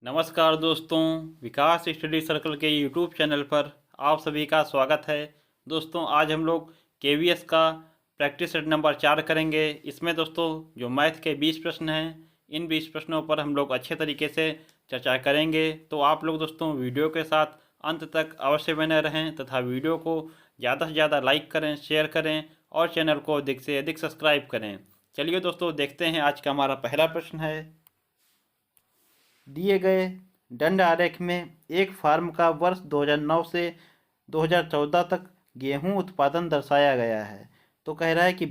नमस्कार दोस्तों, विकास study circle के यूट्यूब चैनल पर आप सभी का स्वागत है। दोस्तों आज हम लोग केवीएस का प्रैक्टिस सेट नंबर 4 करेंगे। इसमें दोस्तों जो मैथ के 20 प्रश्न हैं, इन 20 प्रश्नों पर हम लोग अच्छे तरीके से चर्चा करेंगे। तो आप लोग दोस्तों वीडियो के साथ अंत तक अवश्य बने रहें तथा वीडियो को ज़्यादा से ज़्यादा लाइक करें, शेयर करें और चैनल को अधिक से अधिक सब्सक्राइब करें। चलिए दोस्तों देखते हैं, आज का हमारा पहला प्रश्न है। दिए गए दंड आरेख में एक फार्म का वर्ष 2009 से 2014 तक गेहूं उत्पादन दर्शाया गया है। तो कह रहा है कि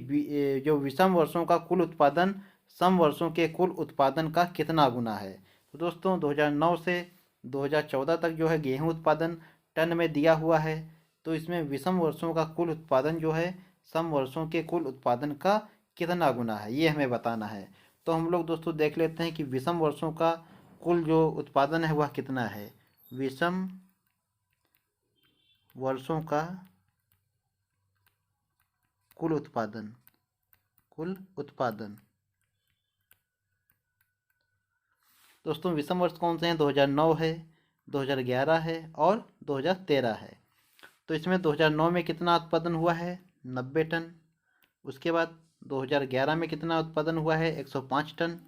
जो विषम वर्षों का कुल उत्पादन सम वर्षों के कुल उत्पादन का कितना गुना है। तो दोस्तों 2009 से 2014 तक जो है गेहूं उत्पादन टन में दिया हुआ है। तो इसमें विषम वर्षों का कुल उत्पादन जो है सम वर्षों के कुल उत्पादन का कितना गुना है, ये हमें बताना है। तो हम लोग दोस्तों देख लेते हैं कि विषम वर्षों का कुल जो उत्पादन है वह कितना है। विषम वर्षों का कुल उत्पादन दोस्तों विषम वर्ष कौन से हैं? 2009 है, 2011 है और 2013 है। तो इसमें 2009 में कितना उत्पादन हुआ है? 90 टन। उसके बाद 2011 में कितना उत्पादन हुआ है? 105 टन।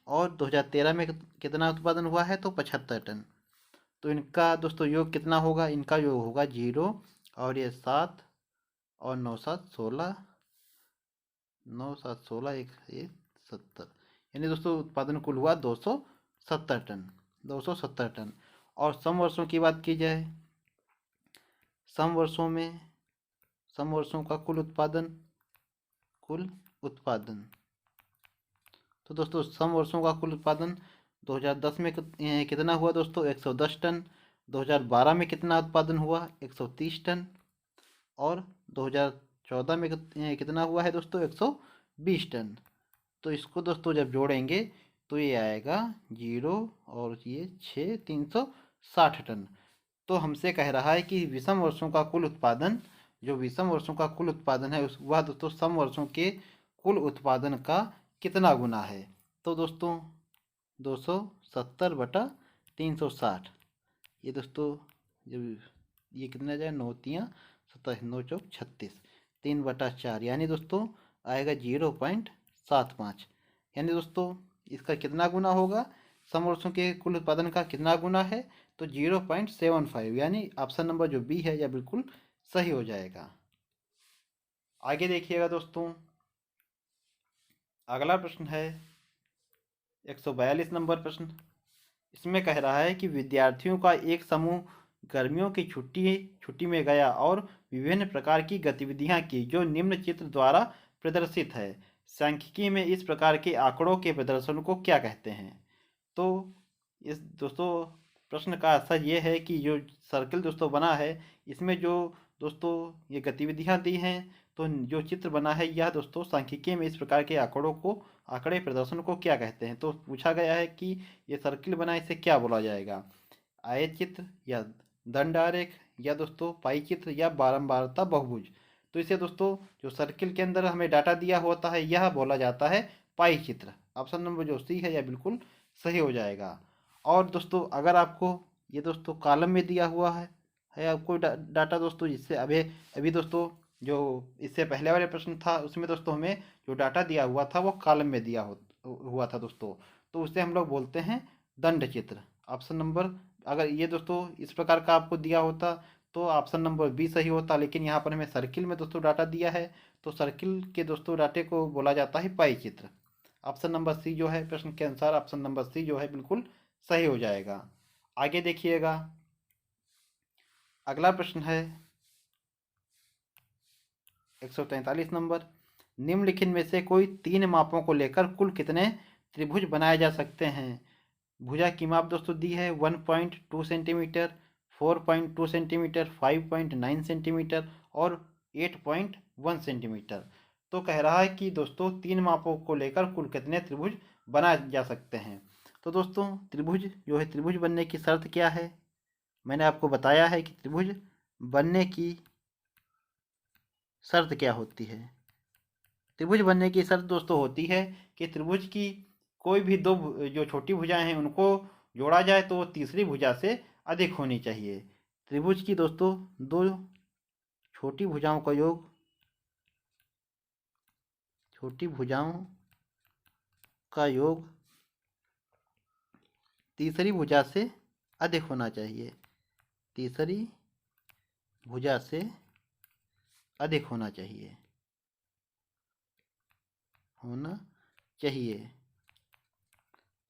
और 2013 में कितना उत्पादन हुआ है? तो 75 टन। तो इनका दोस्तों योग कितना होगा? इनका योग होगा 0 और ये 7 और 9 7 16, 9 7 16 एक 70, यानी दोस्तों उत्पादन कुल हुआ 270 टन। 270 टन। और सम वर्षों की बात की जाए, सम वर्षों में सम वर्षों का कुल उत्पादन तो दोस्तों सम वर्षों का कुल उत्पादन 2010 में कितना हुआ दोस्तों? 110 टन। 2012 में कितना उत्पादन हुआ? 130 टन। और 2014 में कितना हुआ है दोस्तों? 120 टन। तो इसको दोस्तों जब जोड़ेंगे तो ये आएगा 0 और ये 6, 360 टन। तो हमसे कह रहा है कि विषम वर्षों का कुल उत्पादन, जो विषम वर्षों का कुल उत्पादन है वह दोस्तों सम वर्षों के कुल उत्पादन का कितना गुना है। तो दोस्तों 270/360, ये दोस्तों जब ये कितना जाए, 9 तियाँ 27, 9 चौक 36, 3/4, यानी दोस्तों आएगा 0.75। यानी दोस्तों इसका कितना गुना होगा? सम वर्षों के कुल उत्पादन का कितना गुना है? तो 0.75, यानी ऑप्शन नंबर जो बी है यह बिल्कुल सही हो जाएगा। आगे देखिएगा दोस्तों, अगला प्रश्न है 142 नंबर प्रश्न। इसमें कह रहा है कि विद्यार्थियों का एक समूह गर्मियों की छुट्टी में गया और विभिन्न प्रकार की गतिविधियां की जो निम्न चित्र द्वारा प्रदर्शित है। सांख्यिकी में इस प्रकार के आंकड़ों के प्रदर्शन को क्या कहते हैं? तो इस दोस्तों प्रश्न का आंसर ये है कि जो सर्कल दोस्तों बना है इसमें जो दोस्तों ये गतिविधियां दी हैं, तो जो चित्र बना है यह दोस्तों सांख्यिकी में इस प्रकार के आंकड़े प्रदर्शन को क्या कहते हैं। तो पूछा गया है कि ये सर्किल बना, इसे क्या बोला जाएगा? आयत चित्र या दंड आरेख या दोस्तों पाई चित्र या बारंबारता बहुभुज। तो इसे दोस्तों जो सर्किल के अंदर हमें डाटा दिया होता है यह बोला जाता है पाई चित्र। ऑप्शन नंबर जो सी है यह बिल्कुल सही हो जाएगा। और दोस्तों अगर आपको ये दोस्तों कॉलम में दिया हुआ है आपको डाटा दोस्तों, जिससे अभी अभी दोस्तों जो इससे पहले वाले प्रश्न था उसमें दोस्तों हमें जो डाटा दिया हुआ था वो कॉलम में हुआ था दोस्तों, तो उसे हम लोग बोलते हैं दंड चित्र। ऑप्शन नंबर, अगर ये दोस्तों इस प्रकार का आपको दिया होता तो ऑप्शन नंबर बी सही होता, लेकिन यहाँ पर हमें सर्किल में दोस्तों डाटा दिया है तो सर्किल के दोस्तों डाटे को बोला जाता है पाई चित्र। ऑप्शन नंबर सी जो है प्रश्न के अनुसार ऑप्शन नंबर सी जो है बिल्कुल सही हो जाएगा। आगे देखिएगा, अगला प्रश्न है 143 नंबर। निम्नलिखित में से कोई 3 मापों को लेकर कुल कितने त्रिभुज बनाए जा सकते हैं? भुजा की माप दोस्तों दी है 1.2 सेंटीमीटर, 4.2 सेंटीमीटर, 5.9 सेंटीमीटर और 8.1 सेंटीमीटर। तो कह रहा है कि दोस्तों 3 मापों को लेकर कुल कितने त्रिभुज बनाए जा सकते हैं। तो दोस्तों त्रिभुज जो है, त्रिभुज बनने की शर्त क्या है? मैंने आपको बताया है कि त्रिभुज बनने की शर्त क्या होती है। त्रिभुज बनने की शर्त दोस्तों होती है कि त्रिभुज की कोई भी दो जो छोटी भुजाएं हैं उनको जोड़ा जाए तो वो तीसरी भुजा से अधिक होनी चाहिए। त्रिभुज की दोस्तों दो छोटी भुजाओं का योग छोटी भुजाओं का योग तीसरी भुजा से अधिक होना चाहिए। तीसरी भुजा से अधिक होना चाहिए होना चाहिए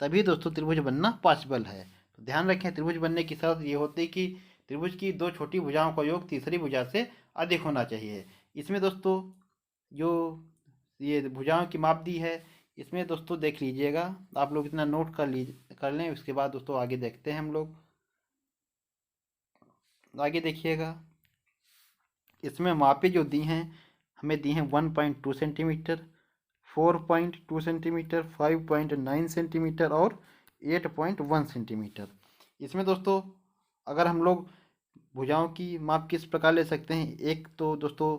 तभी दोस्तों त्रिभुज बनना पॉसिबल है। तो ध्यान रखें, त्रिभुज बनने की शर्त ये होती है कि त्रिभुज की दो छोटी भुजाओं का योग तीसरी भुजा से अधिक होना चाहिए। इसमें दोस्तों जो ये भुजाओं की माप दी है, इसमें दोस्तों देख लीजिएगा, आप लोग इतना नोट कर लें। उसके बाद दोस्तों आगे देखते हैं हम लोग। आगे देखिएगा, इसमें मापें जो दी हैं हमें दी हैं 1.2 सेंटीमीटर, 4.2 सेंटीमीटर, 5.9 सेंटीमीटर और 8.1 सेंटीमीटर। इसमें दोस्तों अगर हम लोग भुजाओं की माप किस प्रकार ले सकते हैं, एक तो दोस्तों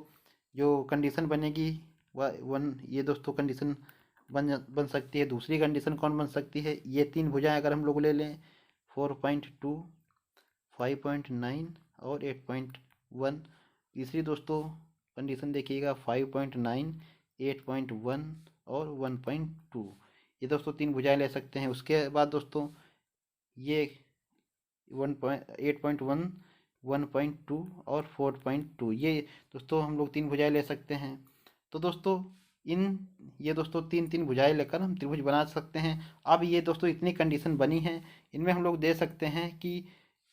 जो कंडीशन बनेगी वह वन, ये दोस्तों कंडीशन बन सकती है। दूसरी कंडीशन कौन बन सकती है, ये तीन भुजाएं अगर हम लोग ले लें 4.2, 5.9 और 8.1। तीसरी दोस्तों कंडीशन देखिएगा 5.9, 8.1 और 1.2। ये दोस्तों तीन भुजाएं ले सकते हैं। उसके बाद दोस्तों ये 8.1, 1.2 और 4.2, ये दोस्तों हम लोग तीन भुजाएं ले सकते हैं। तो दोस्तों ये दोस्तों तीन तीन भुजाएं लेकर हम त्रिभुज बना सकते हैं। अब ये दोस्तों इतनी कंडीशन बनी है, इनमें हम लोग दे सकते हैं कि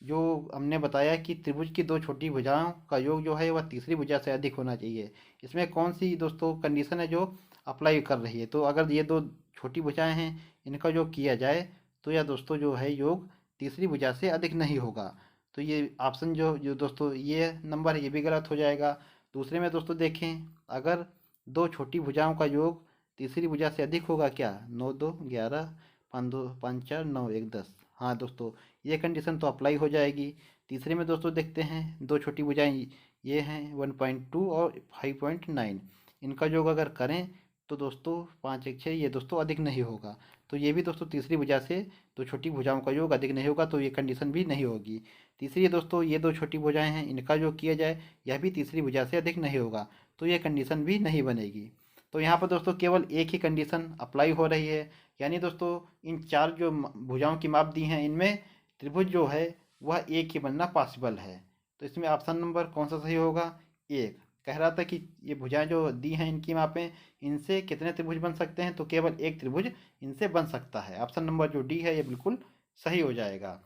जो हमने बताया कि त्रिभुज की दो छोटी भुजाओं का योग जो है वह तीसरी भुजा से अधिक होना चाहिए। इसमें कौन सी दोस्तों कंडीशन है जो अप्लाई कर रही है, तो अगर ये दो छोटी भुजाएं हैं इनका योग किया जाए तो यह दोस्तों जो है योग तीसरी भुजा से अधिक नहीं होगा। तो ये ऑप्शन जो जो दोस्तों ये नंबर है ये भी गलत हो जाएगा। दूसरे में दोस्तों देखें, अगर दो छोटी भुजाओं का योग तीसरी भुजा से अधिक होगा क्या, 9 2 11, 5 2 5 4 9 1 10। हाँ दोस्तों ये कंडीशन तो अप्लाई हो जाएगी। तीसरे में दोस्तों देखते हैं, दो छोटी भुजाएं ये हैं 1.2 और 5.9, इनका योग अगर करें तो दोस्तों 5 1 6, ये दोस्तों अधिक नहीं होगा। तो ये भी दोस्तों तीसरी भुजा से दो छोटी भुजाओं का योग अधिक नहीं होगा, तो ये कंडीशन भी नहीं होगी। तीसरी दोस्तों ये दो छोटी भुजाएं हैं, इनका योग किया जाए यह भी तीसरी भुजा से अधिक नहीं होगा, तो ये कंडीशन भी नहीं बनेगी। तो यहाँ पर दोस्तों केवल एक ही कंडीशन अप्लाई हो रही है, यानी दोस्तों इन चार जो भुजाओं की माप दी हैं इनमें त्रिभुज जो है वह एक ही बनना पॉसिबल है। तो इसमें ऑप्शन नंबर कौन सा सही होगा, एक। कह रहा था कि ये भुजाएं जो दी हैं इनकी मापें, इनसे कितने त्रिभुज बन सकते हैं, तो केवल एक त्रिभुज इनसे बन सकता है। ऑप्शन नंबर जो डी है ये बिल्कुल सही हो जाएगा।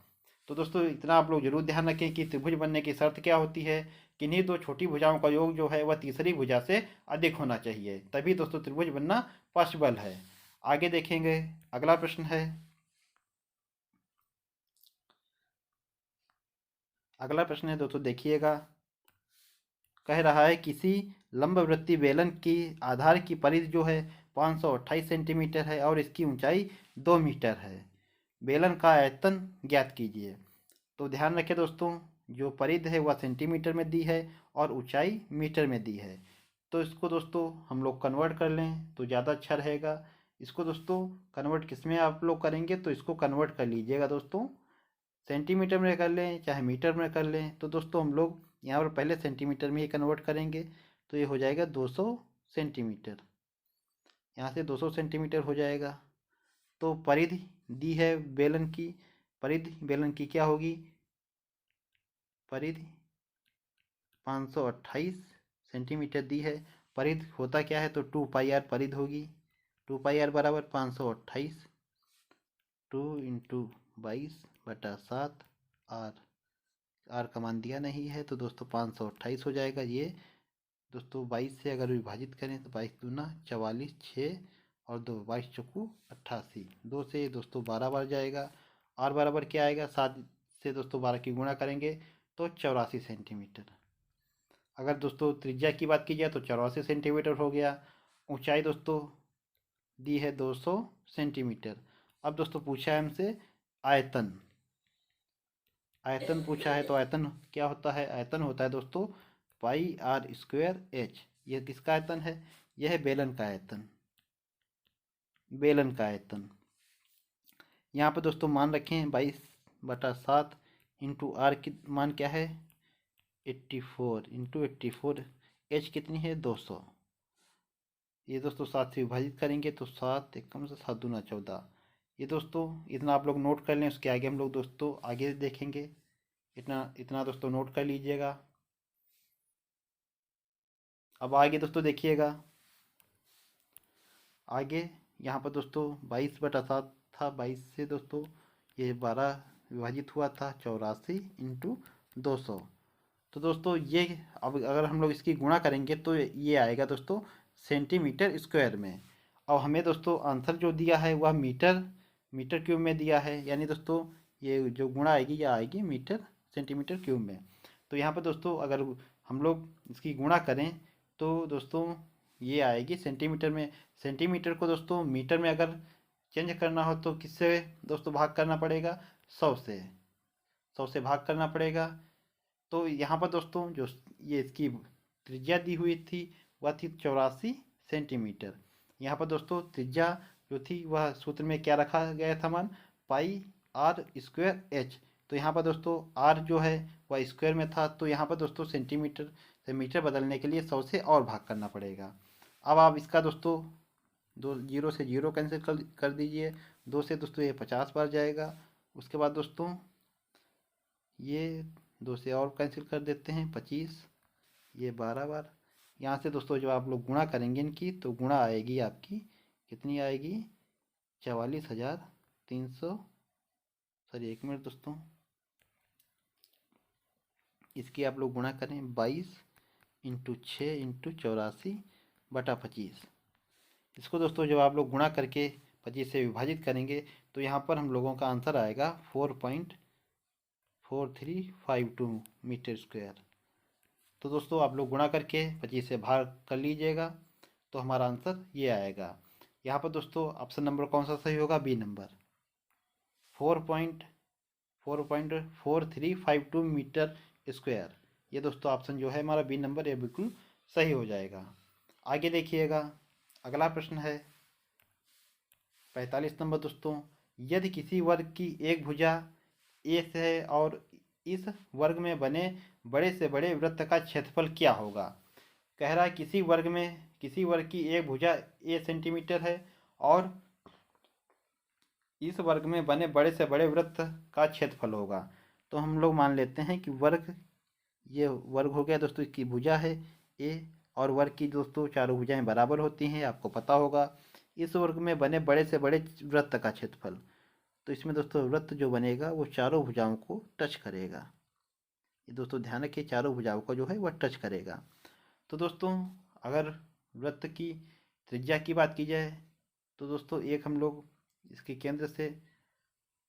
तो दोस्तों इतना आप लोग जरूर ध्यान रखें कि त्रिभुज बनने की शर्त क्या होती है, किन्हीं दो छोटी भुजाओं का योग जो है वह तीसरी भुजा से अधिक होना चाहिए, तभी दोस्तों त्रिभुज बनना पॉसिबल है। आगे देखेंगे, अगला प्रश्न है। अगला प्रश्न है दोस्तों देखिएगा, कह रहा है किसी लंबवृत्तीय बेलन की आधार की परिधि जो है 528 सेंटीमीटर है और इसकी ऊंचाई 2 मीटर है। बेलन का आयतन ज्ञात कीजिए। तो ध्यान रखें दोस्तों, जो परिधि है वह सेंटीमीटर में दी है और ऊंचाई मीटर में दी है। तो इसको दोस्तों हम लोग कन्वर्ट कर लें तो ज़्यादा अच्छा रहेगा। इसको दोस्तों कन्वर्ट किस में आप लोग करेंगे, तो इसको कन्वर्ट कर लीजिएगा दोस्तों, सेंटीमीटर में कर लें चाहे मीटर में कर लें। तो दोस्तों हम लोग यहाँ पर पहले सेंटीमीटर में ही कन्वर्ट करेंगे, तो ये हो जाएगा 200 सेंटीमीटर। यहाँ से 200 सेंटीमीटर हो जाएगा। तो परिधि दी है बेलन की, परिधि बेलन की क्या होगी, परिधि 528 सेंटीमीटर दी है। परिधि होता क्या है, तो 2 पाई आर परिधि होगी। 2 पाई आर बराबर 528, 2 × 22/7 आर। आर का मान दिया नहीं है, तो दोस्तों 528 हो जाएगा। ये दोस्तों 22 से अगर विभाजित करें तो 22 दूना 44, 6 और 2, 22 चौकू 88, 2 से दोस्तों 12 बार जाएगा। आर बराबर क्या आएगा, 7 से दोस्तों 12 की गुणा करेंगे तो 84 सेंटीमीटर। अगर दोस्तों त्रिज्या की बात की जाए तो 84 सेंटीमीटर हो गया। ऊंचाई दोस्तों दी है 200 सेंटीमीटर। अब दोस्तों पूछा है हमसे आयतन, आयतन पूछा है, तो आयतन क्या होता है, आयतन होता है दोस्तों πr²h। यह किसका आयतन है, यह है बेलन का आयतन, बेलन का आयतन। यहाँ पर दोस्तों मान रखें 22/7 इंटू आर की मान क्या है 84 इंटू 84, एच कितनी है 200। ये दोस्तों 7 से विभाजित करेंगे तो 7 एकम से 7 दूना 14। ये दोस्तों इतना आप लोग नोट कर लें, उसके आगे हम लोग दोस्तों आगे देखेंगे। इतना इतना दोस्तों नोट कर लीजिएगा। अब आगे दोस्तों देखिएगा, आगे यहाँ पर दोस्तों 22/7 था, 22 से दोस्तों ये 12 विभाजित हुआ था 84 इंटू 200। तो दोस्तों ये अब अगर हम लोग इसकी गुणा करेंगे तो ये आएगा दोस्तों सेंटीमीटर स्क्वायर में। अब हमें दोस्तों आंसर जो दिया है वह मीटर मीटर क्यूब में दिया है, यानी दोस्तों ये जो गुणा आएगी यह आएगी मीटर सेंटीमीटर क्यूब में। तो यहाँ पर दोस्तों अगर हम लोग इसकी गुणा करें तो दोस्तों ये आएगी सेंटीमीटर में। सेंटीमीटर को दोस्तों मीटर में अगर चेंज करना हो तो किससे दोस्तों भाग करना पड़ेगा 100 से, 100 से भाग करना पड़ेगा। तो यहाँ पर दोस्तों जो ये इसकी त्रिज्या दी हुई थी वह थी 84 सेंटीमीटर। यहाँ पर दोस्तों त्रिज्या जो थी वह सूत्र में क्या रखा गया था मान पाई आर स्क्वायर एच। तो यहाँ पर दोस्तों आर जो है वह स्क्वायर में था, तो यहाँ पर दोस्तों सेंटीमीटर से मीटर बदलने के लिए 100 से और भाग करना पड़ेगा। अब आप इसका दोस्तों दो जीरो से जीरो कैंसिल कर दीजिए, 2 से दोस्तों ये 50 बार जाएगा। उसके बाद दोस्तों ये 2 से और कैंसिल कर देते हैं 25, ये 12 बार। यहाँ से दोस्तों जब आप लोग गुणा करेंगे इनकी तो गुणा आएगी आपकी कितनी आएगी 44,300। सॉरी 1 मिनट दोस्तों, इसकी आप लोग गुणा करें 22 इंटू 6 इंटू 84/25। इसको दोस्तों जब आप लोग गुणा करके 25 से विभाजित करेंगे तो यहाँ पर हम लोगों का आंसर आएगा 4.4352 मीटर स्क्वायर। तो दोस्तों आप लोग गुणा करके 25 से भाग कर लीजिएगा तो हमारा आंसर ये आएगा। यहाँ पर दोस्तों ऑप्शन नंबर कौन सा सही होगा, बी नंबर 4.4352 मीटर स्क्वायर। ये दोस्तों ऑप्शन जो है हमारा बी नंबर ये बिल्कुल सही हो जाएगा। आगे देखिएगा, अगला प्रश्न है 45 नंबर दोस्तों। यदि किसी वर्ग की एक भुजा ए से है और इस वर्ग में बने बड़े से बड़े वृत्त का क्षेत्रफल क्या होगा। कह रहा है किसी वर्ग की एक भुजा ए सेंटीमीटर है और इस वर्ग में बने बड़े से बड़े वृत्त का क्षेत्रफल होगा। तो हम लोग मान लेते हैं कि ये वर्ग हो गया दोस्तों, इसकी भुजा है ए और वर्ग की दोस्तों चारों भुजाएं बराबर होती हैं, आपको पता होगा। इस वर्ग में बने बड़े से बड़े वृत्त का क्षेत्रफल, तो इसमें दोस्तों वृत्त जो बनेगा वो चारों भुजाओं को टच करेगा। ये दोस्तों ध्यान रखिए चारों भुजाओं को जो है वह टच करेगा। तो दोस्तों अगर वृत्त की त्रिज्या की बात की जाए तो दोस्तों एक हम लोग इसके केंद्र से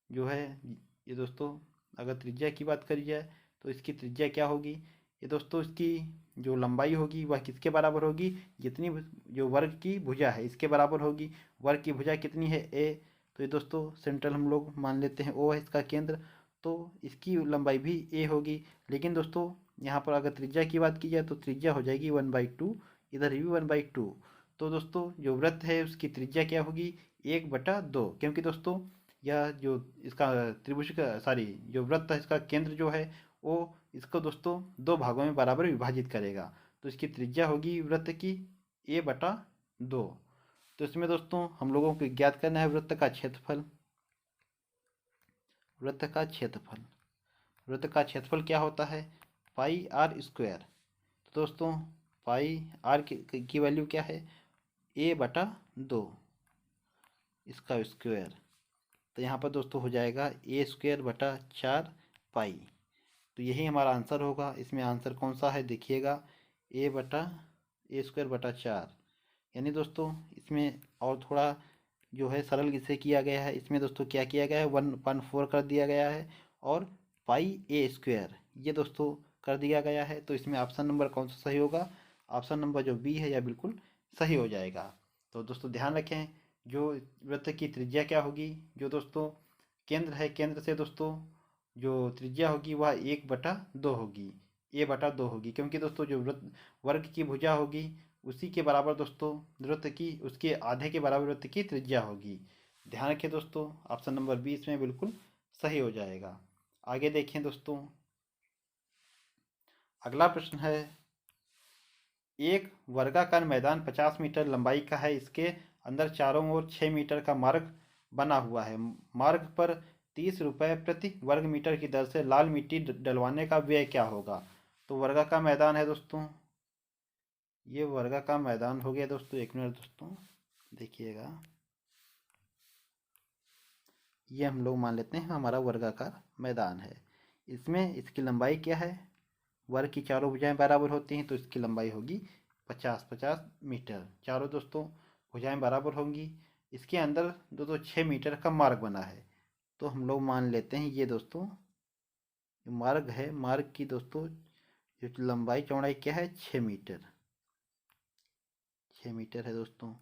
जो है ये दोस्तों अगर त्रिज्या की बात करी जाए तो इसकी त्रिज्या क्या होगी, ये दोस्तों इसकी जो लंबाई होगी वह किसके बराबर होगी, जितनी जो वर्ग की भुजा है इसके बराबर होगी। वर्ग की भुजा कितनी है ए, तो ये दोस्तों सेंट्रल हम लोग मान लेते हैं ओ है इसका केंद्र, तो इसकी लंबाई भी ए होगी। लेकिन दोस्तों यहाँ पर अगर त्रिज्या की बात की जाए तो त्रिज्या हो जाएगी 1/2, इधर भी 1/2। तो दोस्तों जो वृत्त है उसकी त्रिज्या क्या होगी 1/2, क्योंकि दोस्तों यह जो इसका त्रिभुज का सॉरी जो वृत्त है इसका केंद्र जो है वो इसको दोस्तों 2 भागों में बराबर विभाजित करेगा। तो इसकी त्रिज्या होगी वृत्त की a/2। तो इसमें दोस्तों हम लोगों को ज्ञात करना है वृत्त का क्षेत्रफल। वृत्त का क्षेत्रफल क्या होता है पाई आर स्क्वायर। तो दोस्तों पाई आर की वैल्यू क्या है a/2 इसका स्क्वायर। तो यहाँ पर दोस्तों हो जाएगा a² 4 पाई। तो यही हमारा आंसर होगा। इसमें आंसर कौन सा है देखिएगा a/a²/4। यानी दोस्तों इसमें और थोड़ा जो है सरल इसे किया गया है। इसमें दोस्तों क्या किया गया है 1/4 कर दिया गया है और πa² ये दोस्तों कर दिया गया है। तो इसमें ऑप्शन नंबर कौन सा सही होगा, ऑप्शन नंबर जो बी है यह बिल्कुल सही हो जाएगा। तो दोस्तों ध्यान रखें जो वृत्त की त्रिज्या क्या होगी, जो दोस्तों केंद्र है केंद्र से दोस्तों जो त्रिज्या होगी वह 1/2 होगी, a/2 होगी, क्योंकि दोस्तों जो वर्ग की भुजा होगी उसी के बराबर दोस्तों वृत्त की उसके आधे के बराबर वृत्त की त्रिज्या होगी। ध्यान रखिए दोस्तों, ऑप्शन नंबर बी इसमें बिल्कुल सही हो जाएगा। आगे देखें दोस्तों, अगला प्रश्न है, एक वर्गाकार मैदान 50 मीटर लंबाई का है। इसके अंदर चारों ओर 6 मीटर का मार्ग बना हुआ है। मार्ग पर 30 रुपये प्रति वर्ग मीटर की दर से लाल मिट्टी डलवाने का व्यय क्या होगा? तो वर्गाकार मैदान है दोस्तों, ये वर्गाकार मैदान हो गया दोस्तों। एक मिनट दोस्तों देखिएगा, ये हम लोग मान लेते हैं हमारा वर्गाकार मैदान है। इसमें इसकी लंबाई क्या है? वर्ग की चारों भुजाएं बराबर होती हैं तो इसकी लंबाई होगी 50-50 मीटर। चारों दोस्तों भुजाएं बराबर होंगी। इसके अंदर दोस्तों 6 मीटर का मार्ग बना है, तो हम लोग मान लेते हैं ये दोस्तों मार्ग है। मार्ग की दोस्तों जो लंबाई चौड़ाई क्या है? 6 मीटर। 6 मीटर है दोस्तों।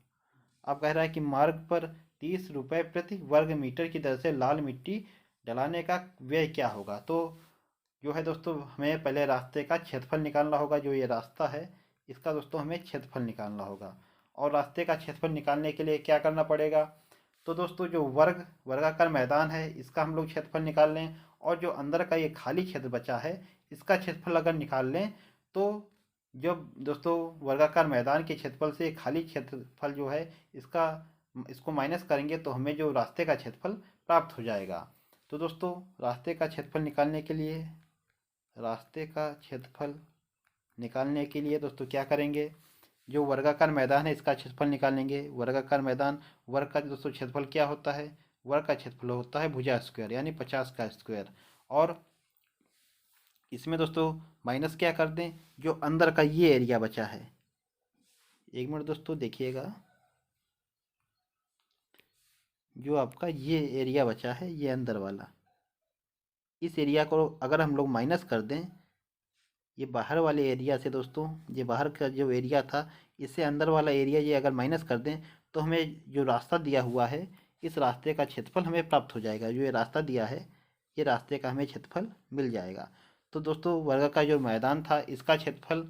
अब कह रहा है कि मार्ग पर 30 रुपये प्रति वर्ग मीटर की दर से लाल मिट्टी डलाने का व्यय क्या होगा? तो जो है दोस्तों हमें पहले रास्ते का क्षेत्रफल निकालना होगा। जो ये रास्ता है इसका दोस्तों हमें क्षेत्रफल निकालना होगा। और रास्ते का क्षेत्रफल निकालने के लिए क्या करना पड़ेगा? तो दोस्तों जो वर्गाकार मैदान है इसका हम लोग क्षेत्रफल निकाल लें, और जो अंदर का ये खाली क्षेत्र बचा है इसका क्षेत्रफल अगर निकाल लें, तो जब दोस्तों वर्गाकार मैदान के क्षेत्रफल से खाली क्षेत्रफल जो है इसका इसको माइनस करेंगे तो हमें जो रास्ते का क्षेत्रफल प्राप्त हो जाएगा। तो दोस्तों रास्ते का क्षेत्रफल निकालने के लिए दोस्तों क्या करेंगे? जो वर्गाकार मैदान है इसका क्षेत्रफल निकालेंगे। वर्गाकार मैदान, वर्ग का दोस्तों क्षेत्रफल क्या होता है? वर्ग का क्षेत्रफल होता है भुजा स्क्वायर यानी 50 का स्क्वायर। और इसमें दोस्तों माइनस क्या कर दें? जो अंदर का ये एरिया बचा है, एक मिनट दोस्तों देखिएगा, जो आपका ये एरिया बचा है ये अंदर वाला, इस एरिया को अगर हम लोग माइनस कर दें ये बाहर वाले एरिया से दोस्तों, ये बाहर का जो एरिया था इससे अंदर वाला एरिया ये अगर माइनस कर दें तो हमें जो रास्ता दिया हुआ है इस रास्ते का क्षेत्रफल हमें प्राप्त हो जाएगा। जो ये रास्ता दिया है ये रास्ते का हमें क्षेत्रफल मिल जाएगा। तो दोस्तों वर्ग का जो मैदान था इसका क्षेत्रफल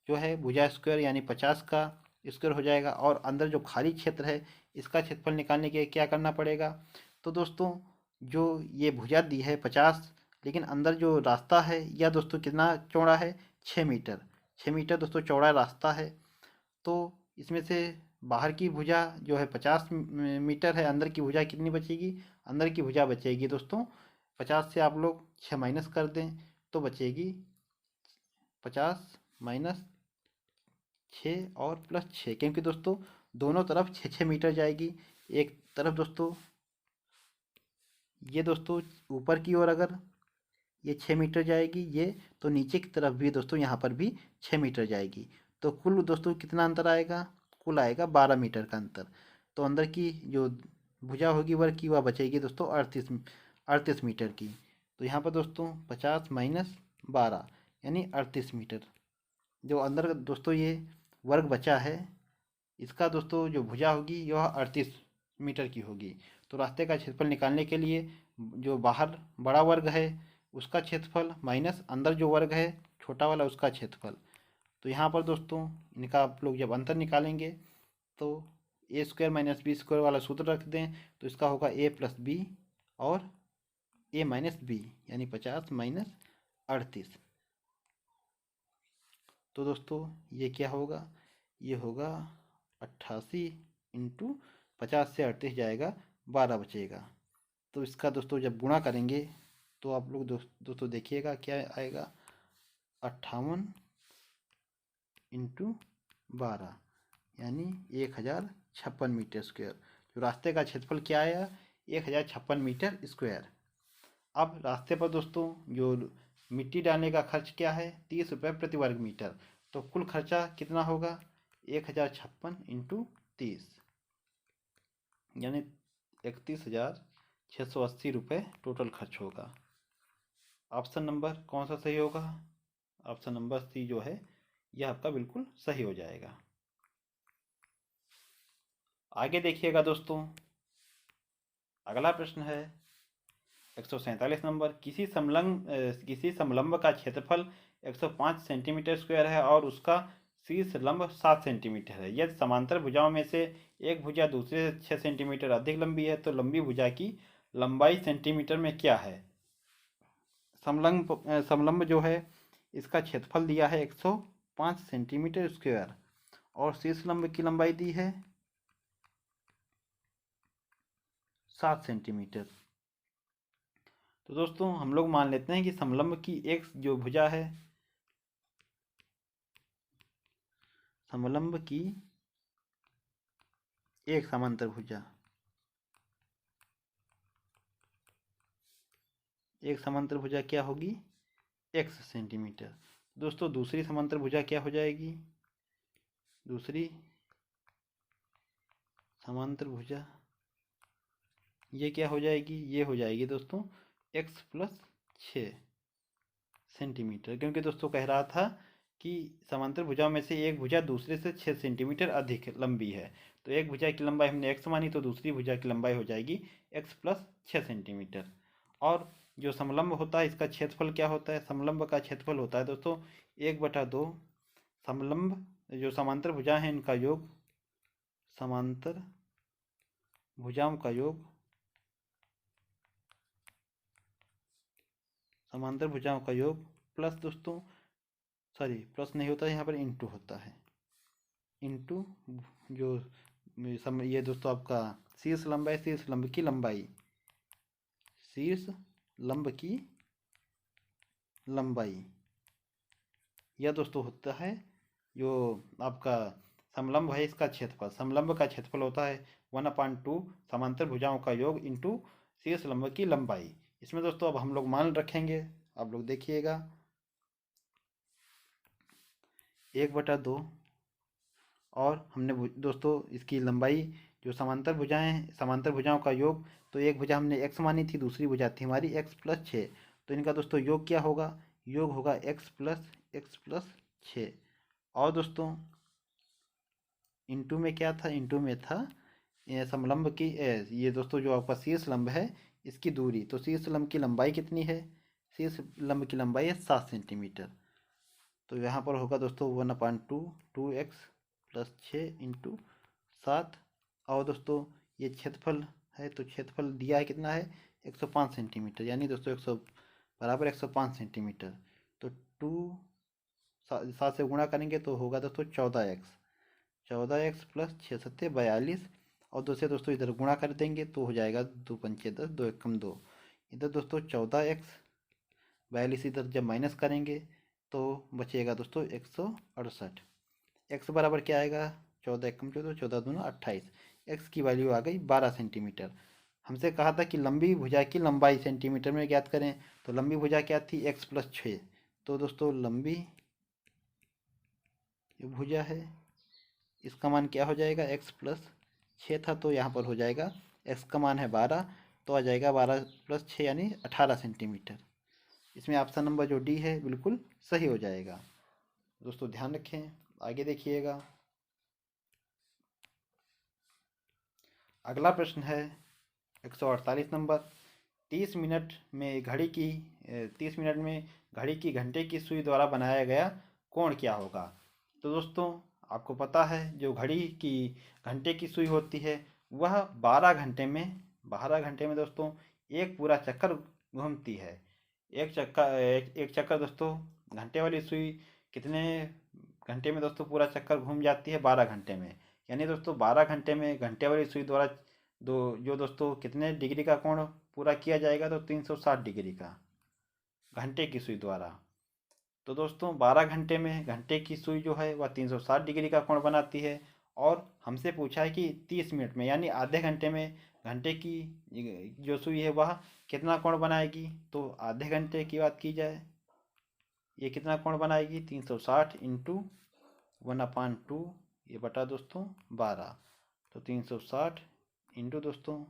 जो है भुजा स्क्वायर यानी 50 का स्क्वायर हो जाएगा। और अंदर जो खाली क्षेत्र है इसका क्षेत्रफल निकालने के लिए क्या करना पड़ेगा? तो दोस्तों जो ये भुजा दी है 50, लेकिन अंदर जो रास्ता है यह दोस्तों कितना चौड़ा है? 6 मीटर। 6 मीटर दोस्तों चौड़ा रास्ता है। तो इसमें से बाहर की भुजा जो है 50 मीटर है, अंदर की भुजा कितनी बचेगी? अंदर की भुजा बचेगी दोस्तों 50 से आप लोग 6 माइनस कर दें तो बचेगी 50 - 6 और +6, क्योंकि दोस्तों दोनों तरफ 6 6 मीटर जाएगी। एक तरफ दोस्तों ये दोस्तों ऊपर की ओर अगर ये 6 मीटर जाएगी ये, तो नीचे की तरफ भी दोस्तों यहाँ पर भी 6 मीटर जाएगी। तो कुल दोस्तों कितना अंतर आएगा? कुल आएगा 12 मीटर का अंतर। तो अंदर की जो भुजा होगी वर्ग की वह बचेगी दोस्तों 38 मीटर की। तो यहाँ पर दोस्तों 50 - 12 यानी 38 मीटर। जो अंदर दोस्तों ये वर्ग बचा है इसका दोस्तों जो भुजा होगी यह 38 मीटर की होगी। तो रास्ते का क्षेत्रफल निकालने के लिए जो बाहर बड़ा वर्ग है उसका क्षेत्रफल माइनस अंदर जो वर्ग है छोटा वाला उसका क्षेत्रफल। तो यहाँ पर दोस्तों इनका आप लोग जब अंतर निकालेंगे तो a² - b² वाला सूत्र रख दें तो इसका होगा a+b और a-b यानी 50 - 38। तो दोस्तों ये क्या होगा? ये होगा 88 × 50 से 38 जाएगा, 12 बचेगा। तो इसका दोस्तों जब गुणा करेंगे तो आप लोग दोस्तों देखिएगा क्या आएगा? 58 × 12 यानी 1056 मीटर स्क्वायर। जो रास्ते का क्षेत्रफल क्या आया? 1056 मीटर स्क्वायर। अब रास्ते पर दोस्तों जो मिट्टी डालने का खर्च क्या है? 30 रुपये प्रति वर्ग मीटर। तो कुल खर्चा कितना होगा? 1056 × 30 यानी 31,680 रुपये टोटल खर्च होगा। ऑप्शन नंबर कौन सा सही होगा? ऑप्शन नंबर सी जो है यह आपका बिल्कुल सही हो जाएगा। आगे देखिएगा दोस्तों, अगला प्रश्न है 147 नंबर। किसी समलंब का क्षेत्रफल 105 सेंटीमीटर स्क्वायर है और उसका शीर्ष लंब 7 सेंटीमीटर है। यदि समांतर भुजाओं में से एक भुजा दूसरे से 6 सेंटीमीटर अधिक लंबी है तो लंबी भुजा की लंबाई सेंटीमीटर में क्या है? समलंब जो है इसका क्षेत्रफल दिया है 105 सेंटीमीटर स्क्वायर और शीर्ष लंब की लंबाई दी है 7 सेंटीमीटर। तो दोस्तों हम लोग मान लेते हैं कि समलंब की एक जो भुजा है, समलंब की एक समांतर भुजा, एक समांतर भुजा क्या होगी? x centimetre. दोस्तों दूसरी समांतर भुजा क्या हो जाएगी? दूसरी समांतर भुजा ये क्या हो जाएगी? ये हो जाएगी दोस्तों x प्लस 6 सेंटीमीटर, क्योंकि दोस्तों कह रहा था कि समांतर भुजाओं में से एक भुजा दूसरे से 6 सेंटीमीटर अधिक लंबी है। तो एक भुजा की लंबाई हमने x मानी तो दूसरी भुजा की लंबाई हो जाएगी x प्लस 6 सेंटीमीटर। और जो समलंब होता है इसका क्षेत्रफल क्या होता है? समलंब का क्षेत्रफल होता है दोस्तों 1/2 समलंब जो समांतर भुजा हैं इनका योग, समांतर भुजाओं का योग, समांतर भुजाओं का योग प्लस दोस्तों प्लस नहीं होता है, यहाँ पर इंटू होता है, इंटू जो ये दोस्तों आपका शीर्ष लंब है, शीर्ष लंब की लंबाई, शीर्ष लंब की लंबाई, यह दोस्तों होता है जो आपका समलंब है इसका क्षेत्रफल। समलंब का क्षेत्रफल होता है 1/2 समांतर भुजाओं का योग इंटू शीर्ष लंब की लंबाई। इसमें दोस्तों अब हम लोग मान रखेंगे, आप लोग देखिएगा 1/2 और हमने दोस्तों इसकी लंबाई जो समांतर भुजाएं, समांतर भुजाओं का योग, तो एक भुजा हमने x मानी थी, दूसरी भुजा थी हमारी x प्लस 6, तो इनका दोस्तों योग क्या होगा? योग होगा x प्लस 6। और दोस्तों इंटू में क्या था? इंटू में था समलंब की ये दोस्तों जो आपका शीर्ष लंब है इसकी दूरी, तो शीर्ष लंब की लंबाई कितनी है? शीर्ष लंब की लंबाई है 7 सेंटीमीटर। तो यहाँ पर होगा दोस्तों 1/2 2x प्लस 6 इंटू 7। और दोस्तों ये क्षेत्रफल है तो क्षेत्रफल दिया है कितना है? 105 सेंटीमीटर, यानी दोस्तों 100 बराबर 105 सेंटीमीटर। तो 7 से गुणा करेंगे तो होगा दोस्तों 14x प्लस 6×7=42 और 2 से दोस्तों इधर गुणा कर देंगे तो हो जाएगा 2×5=10 2×1=2। इधर दोस्तों 14x 42 इधर जब माइनस करेंगे तो बचेगा दोस्तों 168। x बराबर क्या आएगा? 14×1=14 14×2=28। x की वैल्यू आ गई 12 सेंटीमीटर। हमसे कहा था कि लंबी भुजा की लंबाई सेंटीमीटर में ज्ञात करें, तो लंबी भुजा क्या थी? x plus 6। तो दोस्तों लंबी भुजा है इसका मान क्या हो जाएगा? x प्लस 6 था तो यहाँ पर हो जाएगा x का मान है 12 तो आ जाएगा 12 प्लस 6 यानी 18 सेंटीमीटर। इसमें ऑप्शन नंबर जो डी है बिल्कुल सही हो जाएगा। दोस्तों ध्यान रखें, आगे देखिएगा। अगला प्रश्न है 148 नंबर। 30 मिनट में घड़ी की 30 मिनट में घड़ी की घंटे की सुई द्वारा बनाया गया कोण क्या होगा? तो दोस्तों आपको पता है जो घड़ी की घंटे की सुई होती है वह 12 घंटे में दोस्तों एक पूरा चक्कर घूमती है। एक चक्कर दोस्तों घंटे वाली सुई कितने घंटे में दोस्तों पूरा चक्कर घूम जाती है? 12 घंटे में। यानी दोस्तों 12 घंटे में घंटे वाली सुई द्वारा जो दोस्तों कितने डिग्री का कोण पूरा किया जाएगा? तो 360 डिग्री का घंटे की सुई द्वारा। तो दोस्तों 12 घंटे में घंटे की सुई जो है वह 360 डिग्री का कोण बनाती है और हमसे पूछा है कि 30 मिनट में यानी आधे घंटे में घंटे की जो सुई है वह कितना कोण बनाएगी? तो आधे घंटे की बात की जाए, ये कितना कोण बनाएगी? 360 इंटू 1/2 ये बटा दोस्तों 12, तो 360 इंटू दोस्तों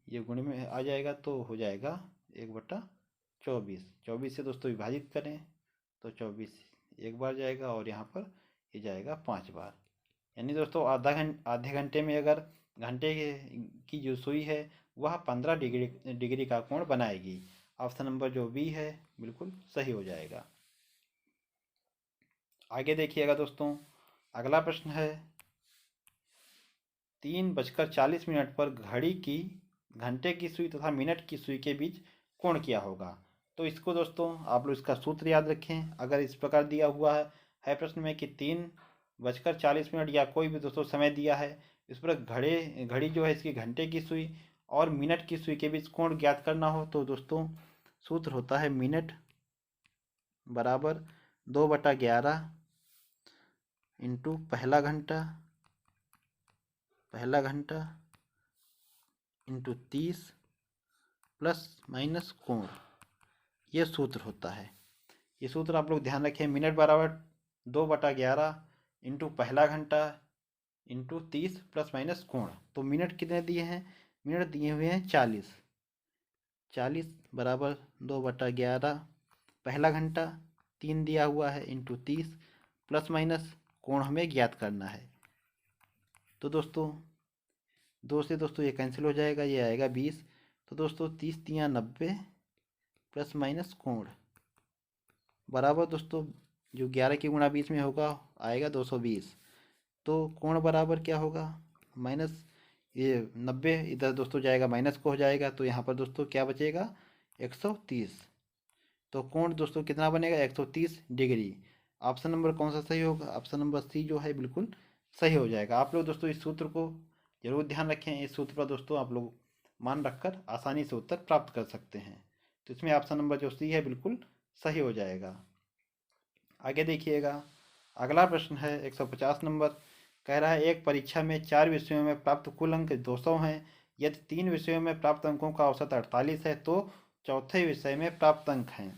ये गुण में आ जाएगा तो हो जाएगा 1/24। 24 से दोस्तों विभाजित करें तो 24 एक बार जाएगा और यहाँ पर ये जाएगा 5 बार। यानी दोस्तों आधे घंटे में अगर घंटे की जो सुई है वह 15 डिग्री का कोण बनाएगी। ऑप्शन नंबर जो बी है बिल्कुल सही हो जाएगा। आगे देखिएगा दोस्तों, अगला प्रश्न है 3:40 पर घड़ी की घंटे की सुई तथा मिनट की सुई के बीच कोण क्या होगा। तो इसको दोस्तों आप लोग इसका सूत्र याद रखें। अगर इस प्रकार दिया हुआ है प्रश्न में कि 3:40 या कोई भी दोस्तों समय दिया है, इस पर घड़ी घड़ी जो है इसकी घंटे की सुई और मिनट की सुई के बीच कोण ज्ञात करना हो, तो दोस्तों सूत्र होता है मिनट बराबर 2/11 इंटू पहला घंटा इंटू 30 प्लस माइनस कोण, ये सूत्र होता है। ये सूत्र आप लोग ध्यान रखें, मिनट बराबर 2/11 इंटू पहला घंटा इंटू 30 प्लस माइनस कोण। तो मिनट कितने दिए हैं, मिनट दिए हुए हैं 40 बराबर 2/11, पहला घंटा 3 दिया हुआ है इंटू 30 प्लस माइनस कोण हमें ज्ञात करना है। तो दोस्तों 2 से दोस्तों ये कैंसिल हो जाएगा, ये आएगा 20। तो दोस्तों 30 तियाँ 90 प्लस माइनस कोण बराबर दोस्तों जो 11 की गुणा 20 में होगा आएगा 220। तो कोण बराबर क्या होगा, माइनस ये 90 इधर दोस्तों जाएगा माइनस को हो जाएगा, तो यहाँ पर दोस्तों क्या बचेगा 130। तो कोण दोस्तों कितना बनेगा 130 डिग्री। ऑप्शन नंबर कौन सा सही होगा, ऑप्शन नंबर सी जो है बिल्कुल सही हो जाएगा। आप लोग दोस्तों इस सूत्र को जरूर ध्यान रखें। इस सूत्र पर दोस्तों आप लोग मान रखकर आसानी से उत्तर प्राप्त कर सकते हैं। तो इसमें ऑप्शन नंबर जो सी है बिल्कुल सही हो जाएगा। आगे देखिएगा, अगला प्रश्न है 150 नंबर। कह रहा है एक परीक्षा में 4 विषयों में प्राप्त कुल अंक 200 हैं। यदि 3 विषयों में प्राप्त अंकों का औसत 48 है तो चौथे विषय में प्राप्त अंक हैं।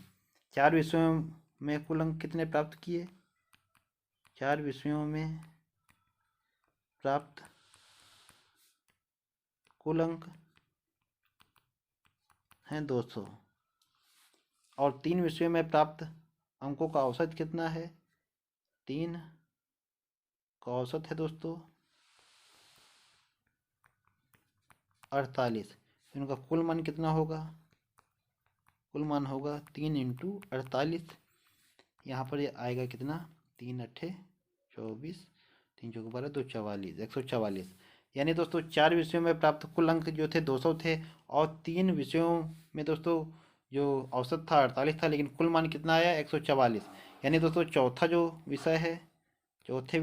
4 विषयों में कुल अंक कितने प्राप्त किए, 4 विषयों में प्राप्त कुल अंक हैं 200 और 3 विषयों में प्राप्त अंकों का औसत कितना है, 3 का औसत है दोस्तों 48। इनका कुल मान कितना होगा, कुल मान होगा 3 इंटू 48। यहाँ पर ये आएगा कितना 3 अट्ठे 24, 3 चौके 12, 2 44, 144। यानी दोस्तों 4 विषयों में प्राप्त कुल अंक जो थे 200 थे और 3 विषयों में दोस्तों जो औसत था 48 था, लेकिन कुल मान कितना आया 144। यानी दोस्तों चौथा जो विषय है, चौथे